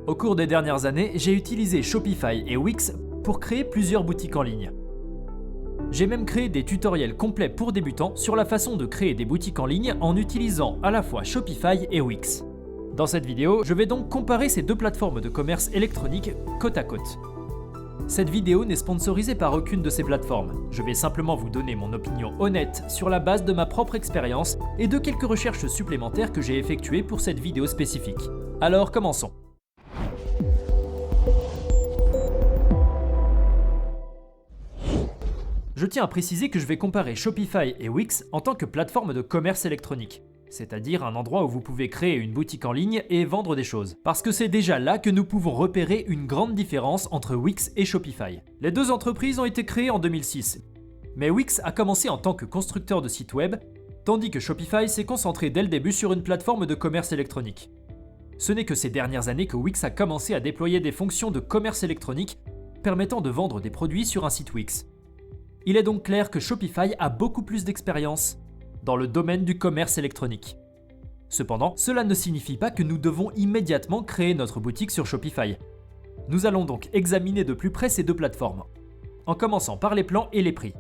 Au cours des dernières années, j'ai utilisé Shopify et Wix pour créer plusieurs boutiques en ligne. J'ai même créé des tutoriels complets pour débutants sur la façon de créer des boutiques en ligne en utilisant à la fois Shopify et Wix. Dans cette vidéo, je vais donc comparer ces deux plateformes de commerce électronique côte à côte. Cette vidéo n'est sponsorisée par aucune de ces plateformes. Je vais simplement vous donner mon opinion honnête sur la base de ma propre expérience et de quelques recherches supplémentaires que j'ai effectuées pour cette vidéo spécifique. Alors commençons. Je tiens à préciser que je vais comparer Shopify et Wix en tant que plateforme de commerce électronique, c'est-à-dire un endroit où vous pouvez créer une boutique en ligne et vendre des choses. Parce que c'est déjà là que nous pouvons repérer une grande différence entre Wix et Shopify. Les deux entreprises ont été créées en 2006, mais Wix a commencé en tant que constructeur de sites web, tandis que Shopify s'est concentré dès le début sur une plateforme de commerce électronique. Ce n'est que ces dernières années que Wix a commencé à déployer des fonctions de commerce électronique permettant de vendre des produits sur un site Wix. Il est donc clair que Shopify a beaucoup plus d'expérience dans le domaine du commerce électronique. Cependant, cela ne signifie pas que nous devons immédiatement créer notre boutique sur Shopify. Nous allons donc examiner de plus près ces deux plateformes, en commençant par les plans et les prix.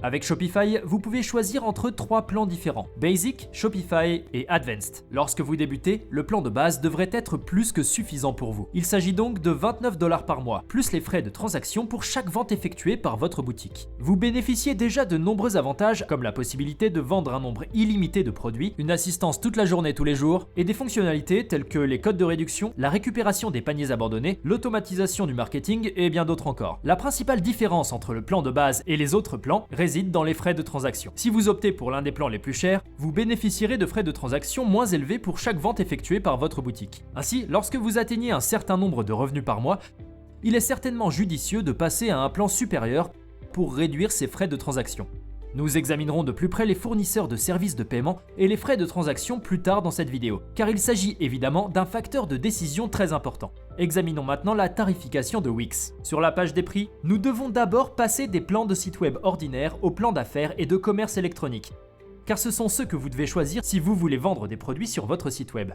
Avec Shopify, vous pouvez choisir entre trois plans différents, Basic, Shopify et Advanced. Lorsque vous débutez, le plan de base devrait être plus que suffisant pour vous. Il s'agit donc de $29 par mois, plus les frais de transaction pour chaque vente effectuée par votre boutique. Vous bénéficiez déjà de nombreux avantages comme la possibilité de vendre un nombre illimité de produits, une assistance toute la journée tous les jours, et des fonctionnalités telles que les codes de réduction, la récupération des paniers abandonnés, l'automatisation du marketing et bien d'autres encore. La principale différence entre le plan de base et les autres plans réside dans les frais de transaction. Si vous optez pour l'un des plans les plus chers, vous bénéficierez de frais de transaction moins élevés pour chaque vente effectuée par votre boutique. Ainsi, lorsque vous atteignez un certain nombre de revenus par mois, il est certainement judicieux de passer à un plan supérieur pour réduire ces frais de transaction. Nous examinerons de plus près les fournisseurs de services de paiement et les frais de transaction plus tard dans cette vidéo, car il s'agit évidemment d'un facteur de décision très important. Examinons maintenant la tarification de Wix. Sur la page des prix, nous devons d'abord passer des plans de site web ordinaires aux plans d'affaires et de commerce électronique, car ce sont ceux que vous devez choisir si vous voulez vendre des produits sur votre site web.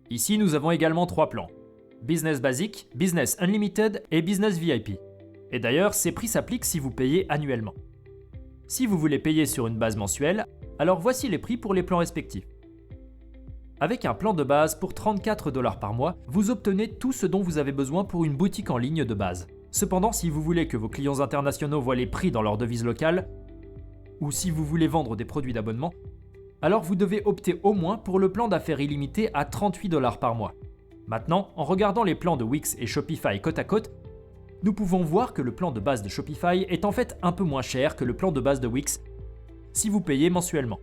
Ici, nous avons également trois plans, Business Basic, Business Unlimited et Business VIP. Et d'ailleurs, ces prix s'appliquent si vous payez annuellement. Si vous voulez payer sur une base mensuelle, alors voici les prix pour les plans respectifs. Avec un plan de base pour $34 par mois, vous obtenez tout ce dont vous avez besoin pour une boutique en ligne de base. Cependant, si vous voulez que vos clients internationaux voient les prix dans leur devise locale, ou si vous voulez vendre des produits d'abonnement, alors vous devez opter au moins pour le plan d'affaires illimité à $38 par mois. Maintenant, en regardant les plans de Wix et Shopify côte à côte, nous pouvons voir que le plan de base de Shopify est en fait un peu moins cher que le plan de base de Wix si vous payez mensuellement.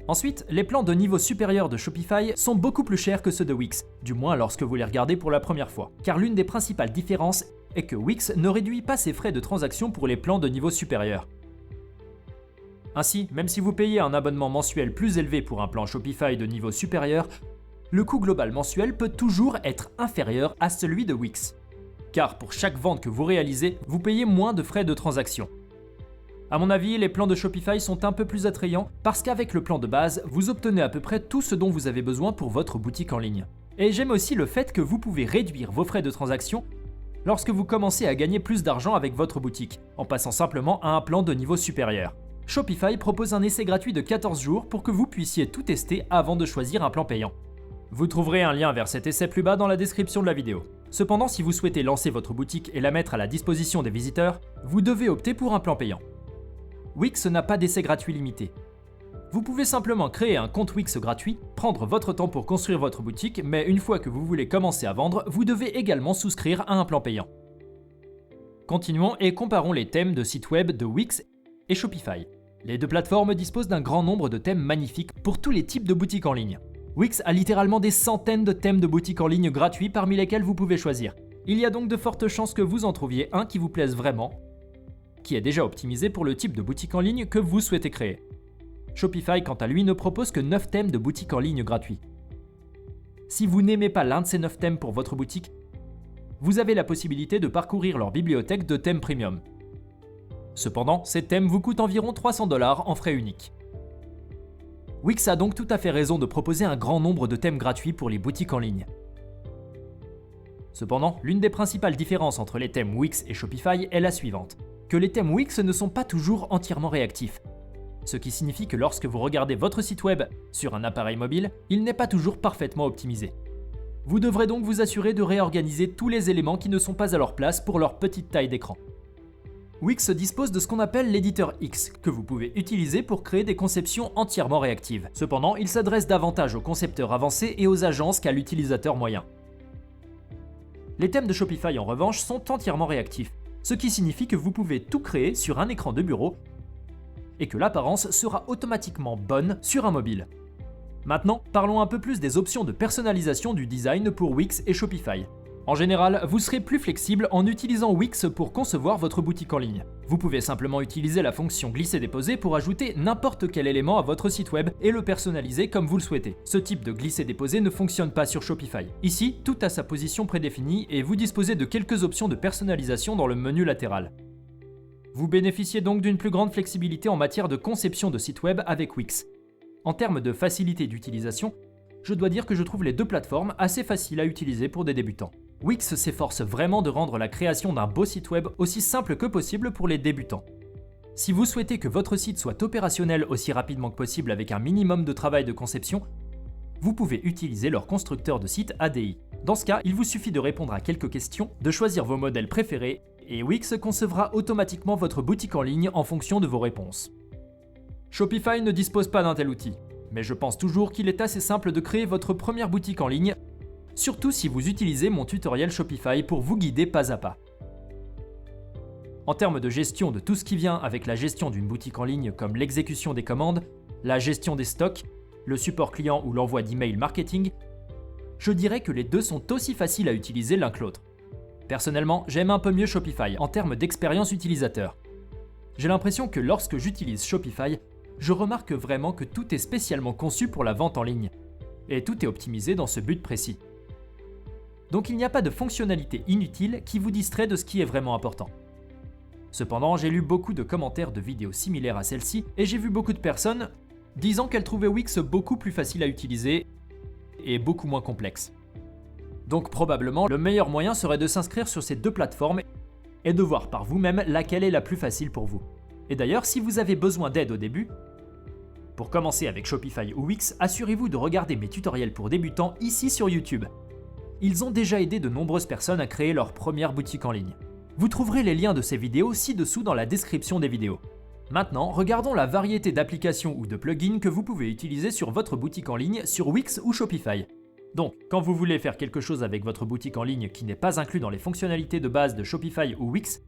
Ensuite, les plans de niveau supérieur de Shopify sont beaucoup plus chers que ceux de Wix, du moins lorsque vous les regardez pour la première fois, car l'une des principales différences est que Wix ne réduit pas ses frais de transaction pour les plans de niveau supérieur. Ainsi, même si vous payez un abonnement mensuel plus élevé pour un plan Shopify de niveau supérieur, le coût global mensuel peut toujours être inférieur à celui de Wix. Car pour chaque vente que vous réalisez, vous payez moins de frais de transaction. À mon avis, les plans de Shopify sont un peu plus attrayants parce qu'avec le plan de base, vous obtenez à peu près tout ce dont vous avez besoin pour votre boutique en ligne. Et j'aime aussi le fait que vous pouvez réduire vos frais de transaction lorsque vous commencez à gagner plus d'argent avec votre boutique, en passant simplement à un plan de niveau supérieur. Shopify propose un essai gratuit de 14 jours pour que vous puissiez tout tester avant de choisir un plan payant. Vous trouverez un lien vers cet essai plus bas dans la description de la vidéo. Cependant, si vous souhaitez lancer votre boutique et la mettre à la disposition des visiteurs, vous devez opter pour un plan payant. Wix n'a pas d'essai gratuit limité. Vous pouvez simplement créer un compte Wix gratuit, prendre votre temps pour construire votre boutique, mais une fois que vous voulez commencer à vendre, vous devez également souscrire à un plan payant. Continuons et comparons les thèmes de sites web de Wix et Shopify. Les deux plateformes disposent d'un grand nombre de thèmes magnifiques pour tous les types de boutiques en ligne. Wix a littéralement des centaines de thèmes de boutiques en ligne gratuits parmi lesquels vous pouvez choisir. Il y a donc de fortes chances que vous en trouviez un qui vous plaise vraiment, qui est déjà optimisé pour le type de boutique en ligne que vous souhaitez créer. Shopify, quant à lui, ne propose que 9 thèmes de boutique en ligne gratuits. Si vous n'aimez pas l'un de ces 9 thèmes pour votre boutique, vous avez la possibilité de parcourir leur bibliothèque de thèmes premium. Cependant, ces thèmes vous coûtent environ $300 en frais uniques. Wix a donc tout à fait raison de proposer un grand nombre de thèmes gratuits pour les boutiques en ligne. Cependant, l'une des principales différences entre les thèmes Wix et Shopify est la suivante, que les thèmes Wix ne sont pas toujours entièrement réactifs. Ce qui signifie que lorsque vous regardez votre site web sur un appareil mobile, il n'est pas toujours parfaitement optimisé. Vous devrez donc vous assurer de réorganiser tous les éléments qui ne sont pas à leur place pour leur petite taille d'écran. Wix dispose de ce qu'on appelle l'éditeur X, que vous pouvez utiliser pour créer des conceptions entièrement réactives. Cependant, il s'adresse davantage aux concepteurs avancés et aux agences qu'à l'utilisateur moyen. Les thèmes de Shopify en revanche sont entièrement réactifs, ce qui signifie que vous pouvez tout créer sur un écran de bureau et que l'apparence sera automatiquement bonne sur un mobile. Maintenant, parlons un peu plus des options de personnalisation du design pour Wix et Shopify. En général, vous serez plus flexible en utilisant Wix pour concevoir votre boutique en ligne. Vous pouvez simplement utiliser la fonction glisser-déposer pour ajouter n'importe quel élément à votre site web et le personnaliser comme vous le souhaitez. Ce type de glisser-déposer ne fonctionne pas sur Shopify. Ici, tout a sa position prédéfinie et vous disposez de quelques options de personnalisation dans le menu latéral. Vous bénéficiez donc d'une plus grande flexibilité en matière de conception de site web avec Wix. En termes de facilité d'utilisation, je dois dire que je trouve les deux plateformes assez faciles à utiliser pour des débutants. Wix s'efforce vraiment de rendre la création d'un beau site web aussi simple que possible pour les débutants. Si vous souhaitez que votre site soit opérationnel aussi rapidement que possible avec un minimum de travail de conception, vous pouvez utiliser leur constructeur de site ADI. Dans ce cas, il vous suffit de répondre à quelques questions, de choisir vos modèles préférés, et Wix concevra automatiquement votre boutique en ligne en fonction de vos réponses. Shopify ne dispose pas d'un tel outil, mais je pense toujours qu'il est assez simple de créer votre première boutique en ligne, surtout si vous utilisez mon tutoriel Shopify pour vous guider pas à pas. En termes de gestion de tout ce qui vient avec la gestion d'une boutique en ligne comme l'exécution des commandes, la gestion des stocks, le support client ou l'envoi d'emails marketing, je dirais que les deux sont aussi faciles à utiliser l'un que l'autre. Personnellement, j'aime un peu mieux Shopify en termes d'expérience utilisateur. J'ai l'impression que lorsque j'utilise Shopify, je remarque vraiment que tout est spécialement conçu pour la vente en ligne, et tout est optimisé dans ce but précis. Donc il n'y a pas de fonctionnalité inutile qui vous distrait de ce qui est vraiment important. Cependant, j'ai lu beaucoup de commentaires de vidéos similaires à celle-ci, et j'ai vu beaucoup de personnes disant qu'elles trouvaient Wix beaucoup plus facile à utiliser et beaucoup moins complexe. Donc probablement, le meilleur moyen serait de s'inscrire sur ces deux plateformes et de voir par vous-même laquelle est la plus facile pour vous. Et d'ailleurs, si vous avez besoin d'aide au début, pour commencer avec Shopify ou Wix, assurez-vous de regarder mes tutoriels pour débutants ici sur YouTube. Ils ont déjà aidé de nombreuses personnes à créer leur première boutique en ligne. Vous trouverez les liens de ces vidéos ci-dessous dans la description des vidéos. Maintenant, regardons la variété d'applications ou de plugins que vous pouvez utiliser sur votre boutique en ligne sur Wix ou Shopify. Donc, quand vous voulez faire quelque chose avec votre boutique en ligne qui n'est pas inclus dans les fonctionnalités de base de Shopify ou Wix,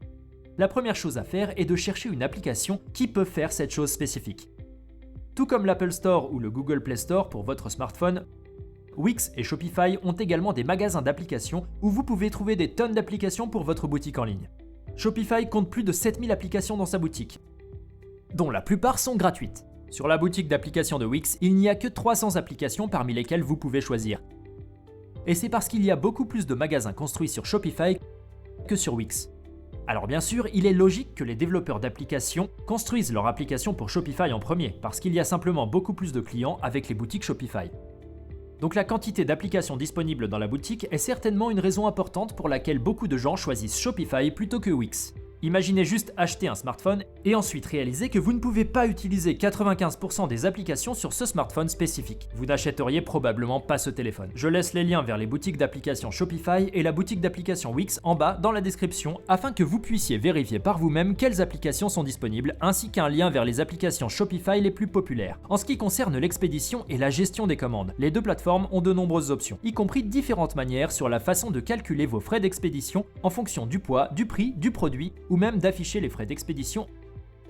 la première chose à faire est de chercher une application qui peut faire cette chose spécifique. Tout comme l'Apple Store ou le Google Play Store pour votre smartphone, Wix et Shopify ont également des magasins d'applications où vous pouvez trouver des tonnes d'applications pour votre boutique en ligne. Shopify compte plus de 7000 applications dans sa boutique, dont la plupart sont gratuites. Sur la boutique d'applications de Wix, il n'y a que 300 applications parmi lesquelles vous pouvez choisir. Et c'est parce qu'il y a beaucoup plus de magasins construits sur Shopify que sur Wix. Alors bien sûr, il est logique que les développeurs d'applications construisent leur application pour Shopify en premier, parce qu'il y a simplement beaucoup plus de clients avec les boutiques Shopify. Donc la quantité d'applications disponibles dans la boutique est certainement une raison importante pour laquelle beaucoup de gens choisissent Shopify plutôt que Wix. Imaginez juste acheter un smartphone et ensuite réaliser que vous ne pouvez pas utiliser 95% des applications sur ce smartphone spécifique. Vous n'achèteriez probablement pas ce téléphone. Je laisse les liens vers les boutiques d'applications Shopify et la boutique d'applications Wix en bas dans la description afin que vous puissiez vérifier par vous-même quelles applications sont disponibles ainsi qu'un lien vers les applications Shopify les plus populaires. En ce qui concerne l'expédition et la gestion des commandes, les deux plateformes ont de nombreuses options, y compris différentes manières sur la façon de calculer vos frais d'expédition en fonction du poids, du prix, du produit ou même d'afficher les frais d'expédition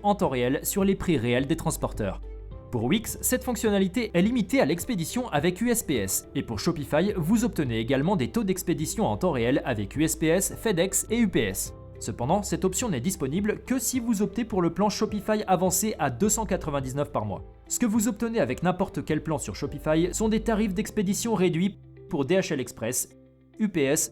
en temps réel sur les prix réels des transporteurs. Pour Wix, cette fonctionnalité est limitée à l'expédition avec USPS, et pour Shopify, vous obtenez également des taux d'expédition en temps réel avec USPS, FedEx et UPS. Cependant, cette option n'est disponible que si vous optez pour le plan Shopify avancé à 299 par mois. Ce que vous obtenez avec n'importe quel plan sur Shopify sont des tarifs d'expédition réduits pour DHL Express, UPS,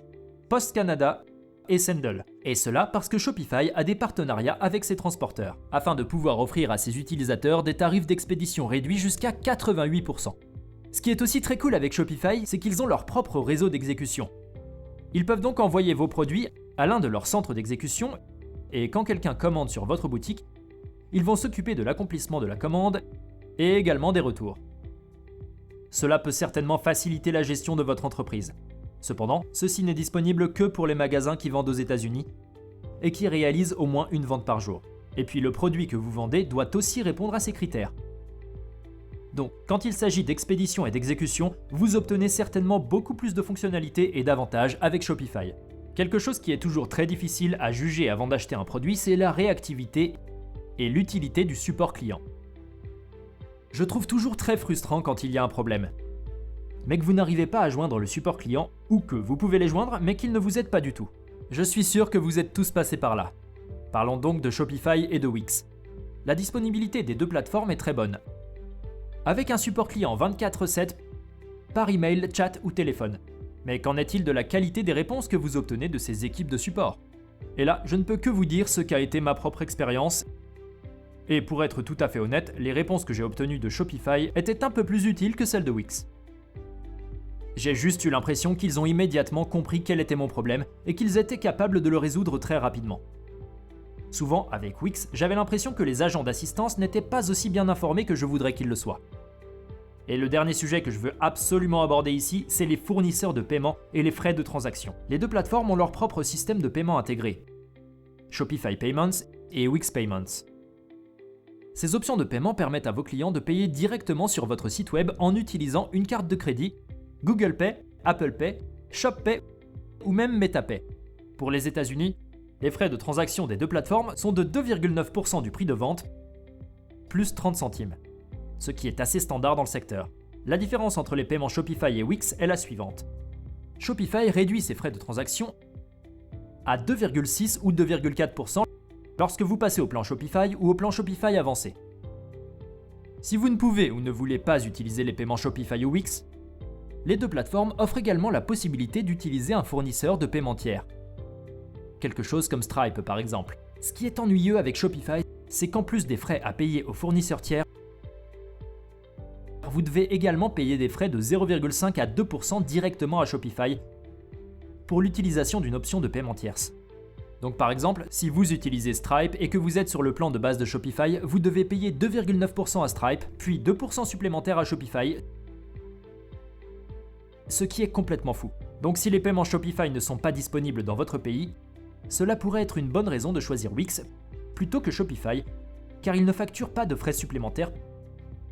Post Canada et Sendle. Et cela parce que Shopify a des partenariats avec ses transporteurs, afin de pouvoir offrir à ses utilisateurs des tarifs d'expédition réduits jusqu'à 88%. Ce qui est aussi très cool avec Shopify, c'est qu'ils ont leur propre réseau d'exécution. Ils peuvent donc envoyer vos produits à l'un de leurs centres d'exécution et quand quelqu'un commande sur votre boutique, ils vont s'occuper de l'accomplissement de la commande et également des retours. Cela peut certainement faciliter la gestion de votre entreprise. Cependant, ceci n'est disponible que pour les magasins qui vendent aux États-Unis et qui réalisent au moins une vente par jour. Et puis le produit que vous vendez doit aussi répondre à ces critères. Donc, quand il s'agit d'expédition et d'exécution, vous obtenez certainement beaucoup plus de fonctionnalités et d'avantages avec Shopify. Quelque chose qui est toujours très difficile à juger avant d'acheter un produit, c'est la réactivité et l'utilité du support client. Je trouve toujours très frustrant quand il y a un problème, mais que vous n'arrivez pas à joindre le support client ou que vous pouvez les joindre mais qu'ils ne vous aident pas du tout. Je suis sûr que vous êtes tous passés par là. Parlons donc de Shopify et de Wix. La disponibilité des deux plateformes est très bonne, avec un support client 24/7 par email, chat ou téléphone. Mais qu'en est-il de la qualité des réponses que vous obtenez de ces équipes de support? Et là, je ne peux que vous dire ce qu'a été ma propre expérience. Et pour être tout à fait honnête, les réponses que j'ai obtenues de Shopify étaient un peu plus utiles que celles de Wix. J'ai juste eu l'impression qu'ils ont immédiatement compris quel était mon problème et qu'ils étaient capables de le résoudre très rapidement. Souvent, avec Wix, j'avais l'impression que les agents d'assistance n'étaient pas aussi bien informés que je voudrais qu'ils le soient. Et le dernier sujet que je veux absolument aborder ici, c'est les fournisseurs de paiement et les frais de transaction. Les deux plateformes ont leur propre système de paiement intégré, Shopify Payments et Wix Payments. Ces options de paiement permettent à vos clients de payer directement sur votre site web en utilisant une carte de crédit, Google Pay, Apple Pay, ShopPay ou même MetaPay. Pour les États-Unis, les frais de transaction des deux plateformes sont de 2,9% du prix de vente, plus 30 centimes, ce qui est assez standard dans le secteur. La différence entre les paiements Shopify et Wix est la suivante. Shopify réduit ses frais de transaction à 2,6 ou 2,4% lorsque vous passez au plan Shopify ou au plan Shopify avancé. Si vous ne pouvez ou ne voulez pas utiliser les paiements Shopify ou Wix, les deux plateformes offrent également la possibilité d'utiliser un fournisseur de paiement tiers. Quelque chose comme Stripe par exemple. Ce qui est ennuyeux avec Shopify, c'est qu'en plus des frais à payer aux fournisseurs tiers, vous devez également payer des frais de 0,5 à 2% directement à Shopify pour l'utilisation d'une option de paiement tierce. Donc par exemple, si vous utilisez Stripe et que vous êtes sur le plan de base de Shopify, vous devez payer 2,9% à Stripe, puis 2% supplémentaires à Shopify, ce qui est complètement fou. Donc si les paiements Shopify ne sont pas disponibles dans votre pays, cela pourrait être une bonne raison de choisir Wix plutôt que Shopify, car il ne facture pas de frais supplémentaires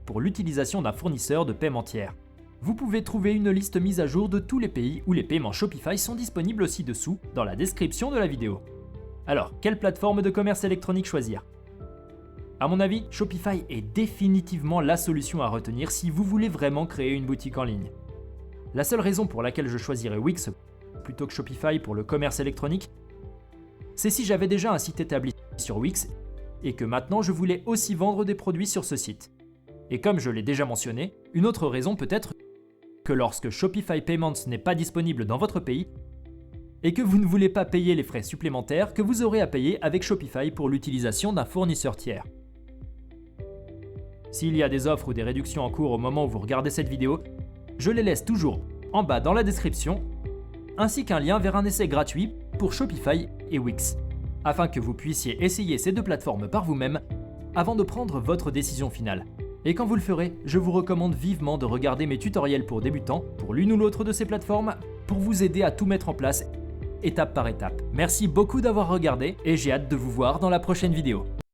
pour l'utilisation d'un fournisseur de paiement tiers. Vous pouvez trouver une liste mise à jour de tous les pays où les paiements Shopify sont disponibles ci-dessous dans la description de la vidéo. Alors, quelle plateforme de commerce électronique choisir? À mon avis, Shopify est définitivement la solution à retenir si vous voulez vraiment créer une boutique en ligne. La seule raison pour laquelle je choisirais Wix plutôt que Shopify pour le commerce électronique, c'est si j'avais déjà un site établi sur Wix et que maintenant je voulais aussi vendre des produits sur ce site. Et comme je l'ai déjà mentionné, une autre raison peut être que lorsque Shopify Payments n'est pas disponible dans votre pays et que vous ne voulez pas payer les frais supplémentaires que vous aurez à payer avec Shopify pour l'utilisation d'un fournisseur tiers. S'il y a des offres ou des réductions en cours au moment où vous regardez cette vidéo, je les laisse toujours en bas dans la description, ainsi qu'un lien vers un essai gratuit pour Shopify et Wix, afin que vous puissiez essayer ces deux plateformes par vous-même avant de prendre votre décision finale. Et quand vous le ferez, je vous recommande vivement de regarder mes tutoriels pour débutants pour l'une ou l'autre de ces plateformes pour vous aider à tout mettre en place étape par étape. Merci beaucoup d'avoir regardé et j'ai hâte de vous voir dans la prochaine vidéo.